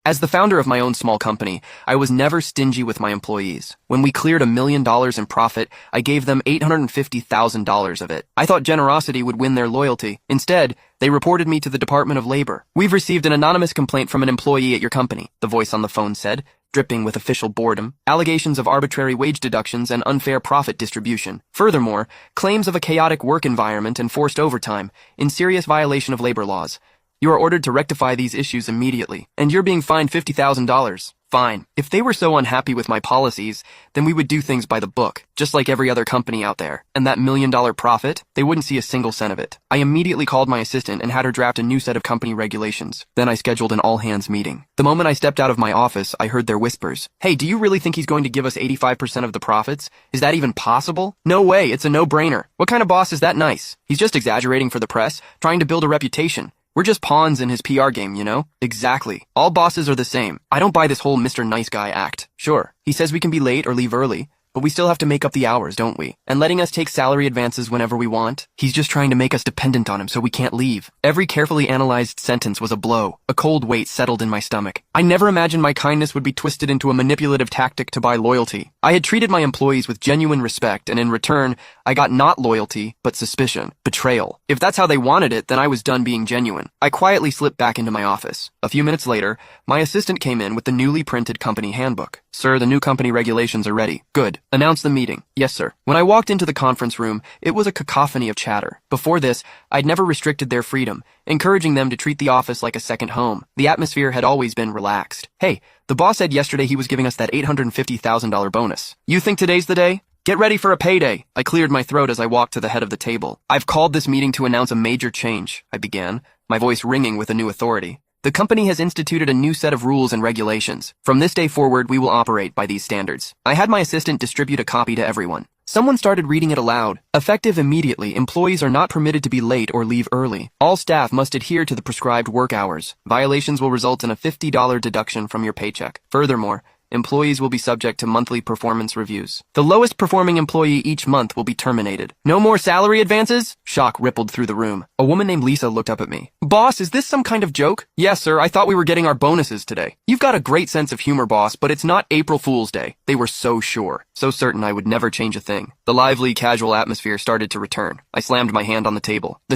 As the founder of my own small company, I was never stingy with my employees. When we cleared $1 million in profit, I gave them $850,000 of it. I thought generosity would win their loyalty. Instead, they reported me to the Department of Labor. "We've received an anonymous complaint from an employee at your company," the voice on the phone said, dripping with official boredom. "Allegations of arbitrary wage deductions and unfair profit distribution. Furthermore, claims of a chaotic work environment and forced overtime, in serious violation of labor laws. You are ordered to rectify these issues immediately, and you're being fined $50,000. Fine. If they were so unhappy with my policies, then we would do things by the book, just like every other company out there. And that $1 million profit, they wouldn't see a single cent of it. I immediately called my assistant and had her draft a new set of company regulations. Then I scheduled an all-hands meeting. The moment I stepped out of my office, I heard their whispers. "Hey, do you really think he's going to give us 85% of the profits? Is that even possible? No way, it's a no-brainer. What kind of boss is that nice? He's just exaggerating for the press, trying to build a reputation. We're just pawns in his PR game, you know?" "Exactly. All bosses are the same. I don't buy this whole Mr. Nice Guy act. Sure, he says we can be late or leave early, but we still have to make up the hours, don't we? And letting us take salary advances whenever we want? He's just trying to make us dependent on him so we can't leave." Every carefully analyzed sentence was a blow. A cold weight settled in my stomach. I never imagined my kindness would be twisted into a manipulative tactic to buy loyalty. I had treated my employees with genuine respect, and in return, I got not loyalty, but suspicion, betrayal. If that's how they wanted it, then I was done being genuine. I quietly slipped back into my office. A few minutes later, my assistant came in with the newly printed company handbook. "Sir, the new company regulations are ready." "Good. Announce the meeting." "Yes, sir." When I walked into the conference room, it was a cacophony of chatter. Before this, I'd never restricted their freedom, encouraging them to treat the office like a second home. The atmosphere had always been relaxed. "Hey, the boss said yesterday he was giving us that $850,000 bonus. You think today's the day? Get ready for a payday." I cleared my throat as I walked to the head of the table. "I've called this meeting to announce a major change," I began, my voice ringing with a new authority. "The company has instituted a new set of rules and regulations. From this day forward, we will operate by these standards." I had my assistant distribute a copy to everyone. Someone started reading it aloud. "Effective immediately, employees are not permitted to be late or leave early. All staff must adhere to the prescribed work hours. Violations will result in a $50 deduction from your paycheck. Furthermore, employees will be subject to monthly performance reviews. The lowest performing employee each month will be terminated. No more salary advances?" Shock rippled through the room. A woman named Lisa looked up at me. "Boss, is this some kind of joke?" "Yes, sir, I thought we were getting our bonuses today." "You've got a great sense of humor, boss, but it's not April Fool's Day." They were so sure, so certain I would never change a thing. The lively, casual atmosphere started to return. I slammed my hand on the table. The